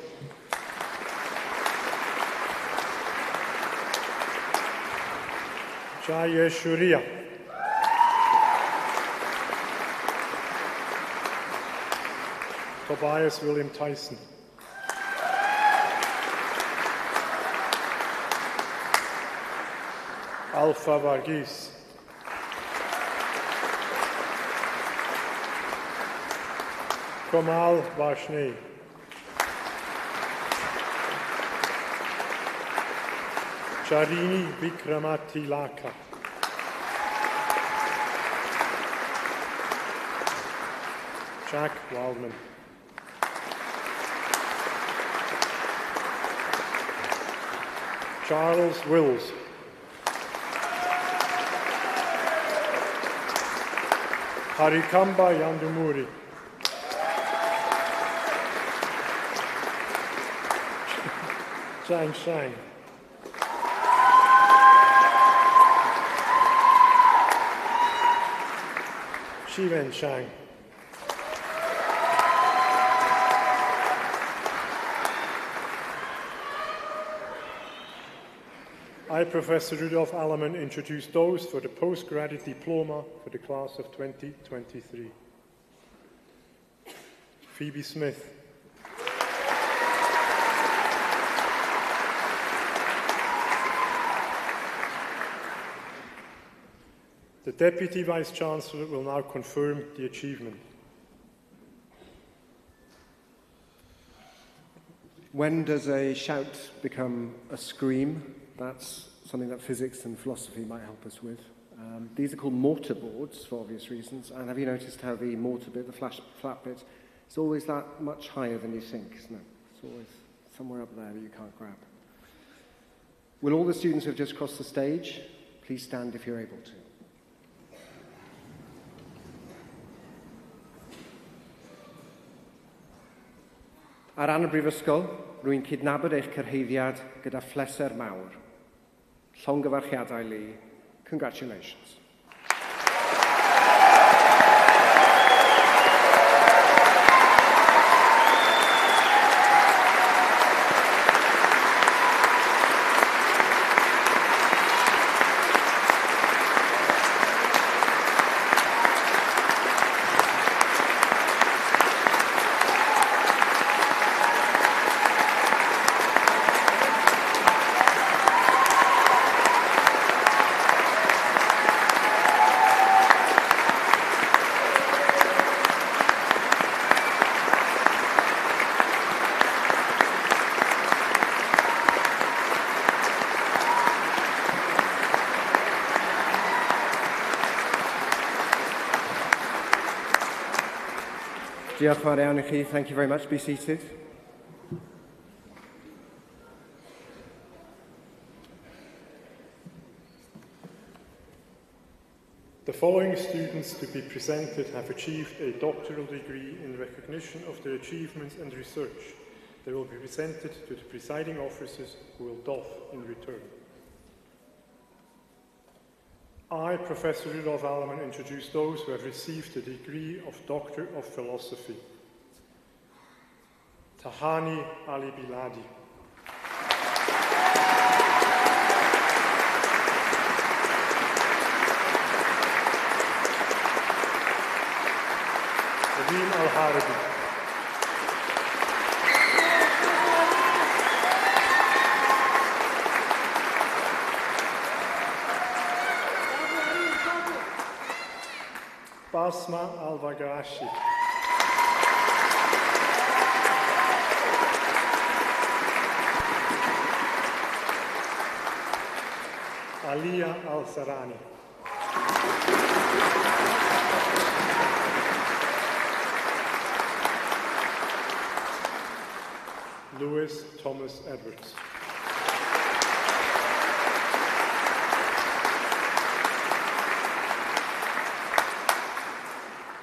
Jaya Shuria. Tobias William Tyson. Alpha Varghese. Kamal Varshney. Charini Vikramatilaka. Jack Wildman. Charles Wills. Harikamba Yandumuri. Zhang Shang. Shiven Shang. I, Professor Rudolf Allemann, introduce those for the postgraduate diploma for the class of 2023. Phoebe Smith. The Deputy Vice-Chancellor will now confirm the achievement. When does a shout become a scream? That's something that physics and philosophy might help us with. These are called mortar boards for obvious reasons. And have you noticed how the mortar bit, the flat bit, is always that much higher than you think, isn't it? It's always somewhere up there that you can't grab. Will all the students who have just crossed the stage please stand if you're able to? Ar ran y Brifysgol, rwy'n cydnabod eich cyrhaeddiad gyda phleser mawr. Llongyfarchiadau Li. Congratulations. Diolch fawr iawn I chi. Thank you very much. Be seated. The following students to be presented have achieved a doctoral degree in recognition of their achievements and research. They will be presented to the presiding officers who will doff in return. I, Professor Rudolf Allemann, introduce those who have received the degree of Doctor of Philosophy. Tahani Ali Biladi. Nadim Al-Harabi. Basma Al-Vagashi. Aliyah Al-Sarani. Lewis Thomas Edwards.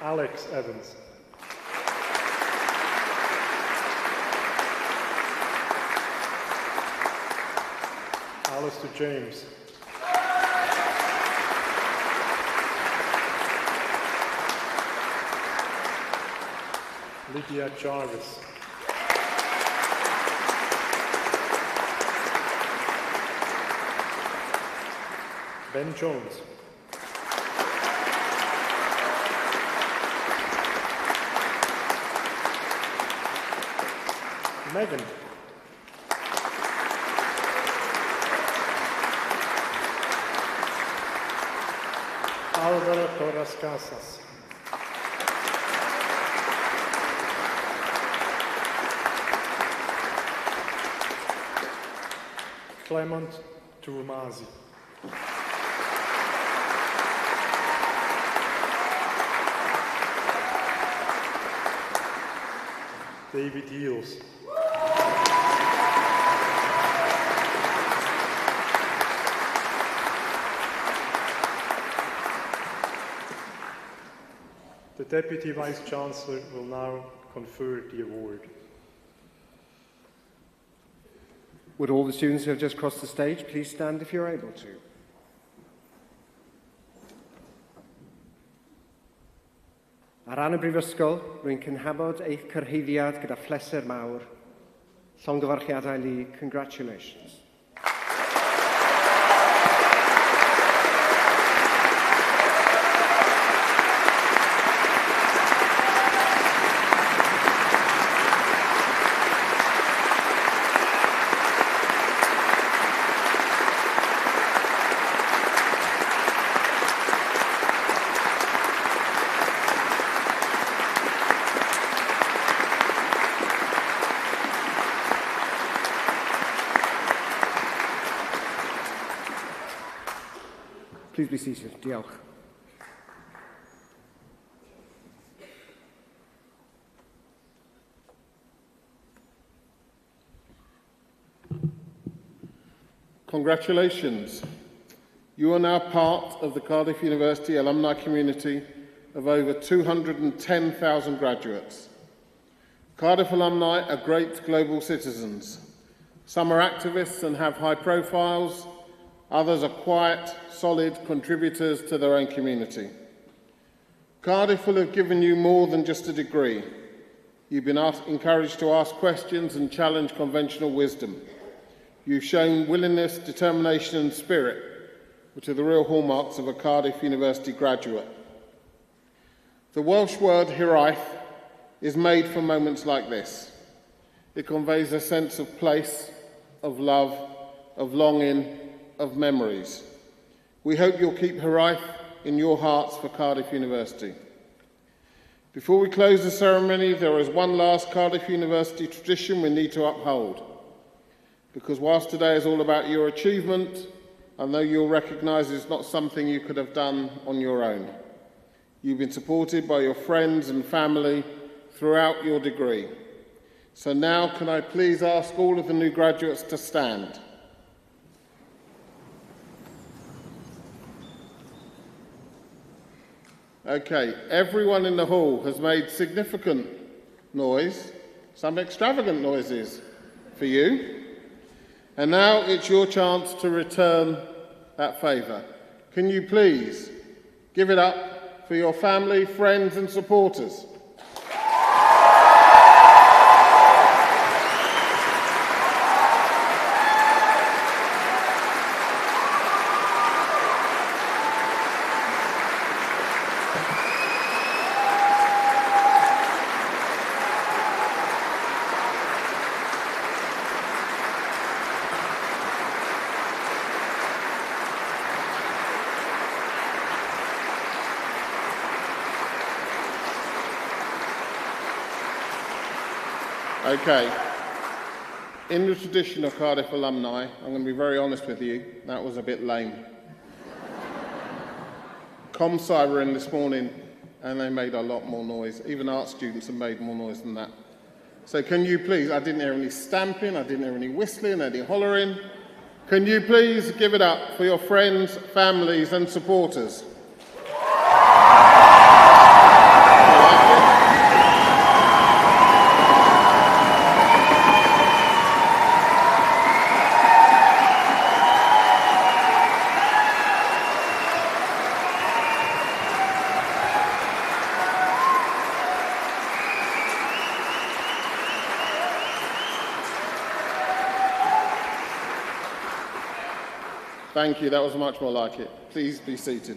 Alex Evans. Alistair James. Lydia Jarvis. Ben Jones. Megan. Álvaro Torres Casas. Clement Turmazi. David Heels. The Deputy Vice-Chancellor will now confer the award. Would all the students who have just crossed the stage please stand if you're able to? Ar ran y Brifysgol, rwy'n cynhabod eich cyrhaeddiad gyda phleser mawr. Llongyfarchiadau Lee, congratulations. Please be seated. Diolch. Congratulations. You are now part of the Cardiff University alumni community of over 210,000 graduates. Cardiff alumni are great global citizens. Some are activists and have high profiles. Others are quiet, solid contributors to their own community. Cardiff will have given you more than just a degree. You've been encouraged to ask questions and challenge conventional wisdom. You've shown willingness, determination and spirit, which are the real hallmarks of a Cardiff University graduate. The Welsh word hiraeth is made for moments like this. It conveys a sense of place, of love, of longing, of memories. We hope you'll keep hiraeth in your hearts for Cardiff University. Before we close the ceremony, there is one last Cardiff University tradition we need to uphold. Because whilst today is all about your achievement, I know you'll recognise it's not something you could have done on your own. You've been supported by your friends and family throughout your degree. So now can I please ask all of the new graduates to stand. Okay, everyone in the hall has made significant noise, some extravagant noises for you. And now it's your chance to return that favour. Can you please give it up for your family, friends and supporters? Okay. In the tradition of Cardiff alumni, I'm going to be very honest with you, that was a bit lame. ComSci were in this morning and they made a lot more noise. Even art students have made more noise than that. So can you please, I didn't hear any stamping, I didn't hear any whistling, any hollering. Can you please give it up for your friends, families and supporters? Thank you, that was much more like it. Please be seated.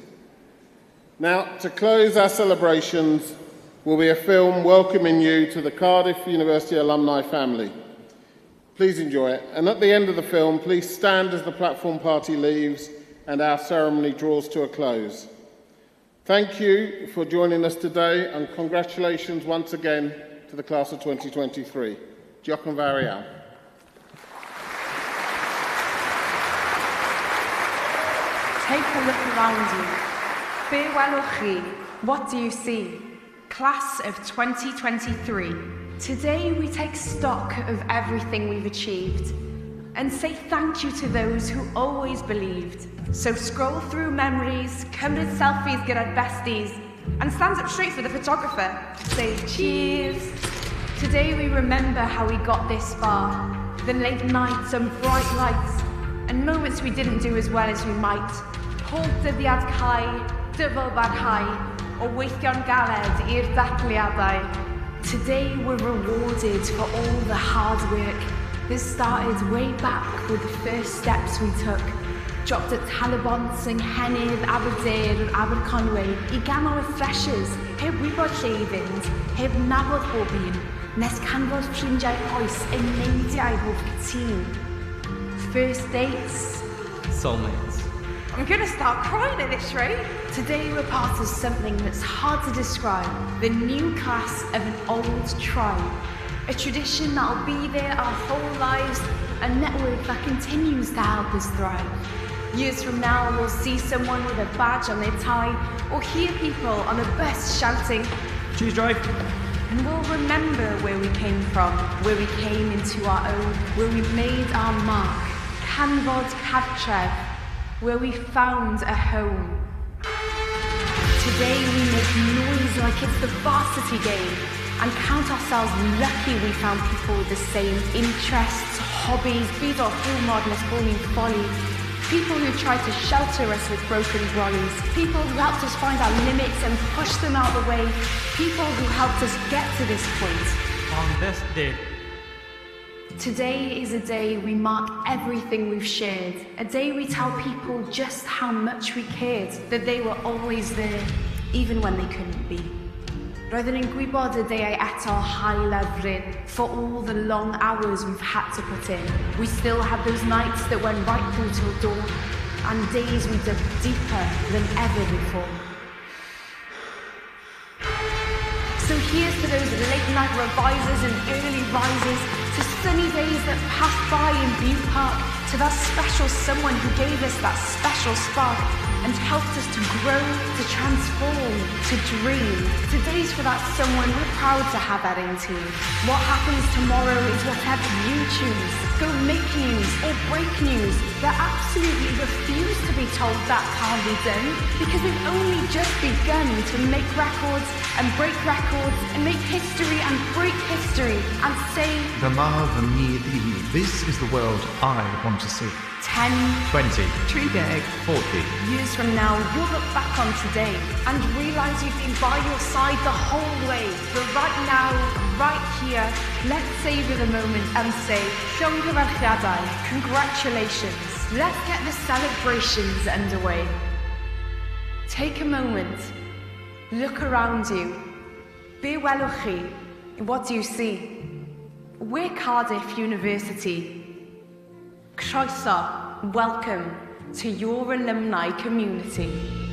Now, to close our celebrations will be a film welcoming you to the Cardiff University alumni family. Please enjoy it. And at the end of the film, please stand as the platform party leaves and our ceremony draws to a close. Thank you for joining us today and congratulations once again to the class of 2023. Diolch yn fawr iawn. Take a look around you. Be welwch chi. What do you see? Class of 2023. Today we take stock of everything we've achieved and say thank you to those who always believed. So scroll through memories, cymryd selfies gyda'r besties, and stand up straight for the photographer. Say cheers. Today we remember how we got this far. The late nights and bright lights, and moments we didn't do as well as we might. Pob dyddiad cael, dyfal barhau, o weithio'n galed i'r darllediadau. Today we're rewarded for all the hard work that started way back with the first steps we took. Dropped at Talabont yng Nghennydd, Aberdare and Aberconwy I ganol y freshers, heb wybod lle I fynd, heb nabod bob un, nes canfod ffrindiau oes yn neidiau bob cytun. First dates. Soulmates. I'm gonna start crying at this rate. Today we're part of something that's hard to describe. The new class of an old tribe. A tradition that'll be there our whole lives. A network that continues to help us thrive. Years from now we'll see someone with a badge on their tie or hear people on a bus shouting, Choose drive. And we'll remember where we came from, where we came into our own, where we made our mark. Canfod Cardiff, where we found a home. Today we make noise like it's the varsity game and count ourselves lucky we found people with the same interests, hobbies, byd o'r hiwmod nes bod ni'n folly. People who tried to shelter us with broken brollies. People who helped us find our limits and push them out of the way. People who helped us get to this point. On this day. Today is a day we mark everything we've shared. A day we tell people just how much we cared, that they were always there, even when they couldn't be. Roedden ni'n gwybod y deiau eto hael lyfryn for all the long hours we've had to put in. We still had those nights that went right through till dawn, and days we dug deeper than ever before. So here's to those late night revisers and early risers, to sunny days that passed by in Bydd Park, to that special someone who gave us that special spark and helped us to grow, to transform, to dream. Today's for that someone we're proud to have at our team. What happens tomorrow is whatever you choose. Go make news or break news that absolutely refuse to be told that can't be done, because we've only just begun to make records and break records and make history and break history and say, This is the world I want to see. 10, 20, 30, 40. years from now, you'll look back on today and realise you've been by your side the whole way. But right now, right here, let's savour the moment and say, camgymeriadau, congratulations. Let's get the celebrations underway. Take a moment, look around you. Be welwch chi. What do you see? We're Cardiff University. Croeso, welcome to your alumni community.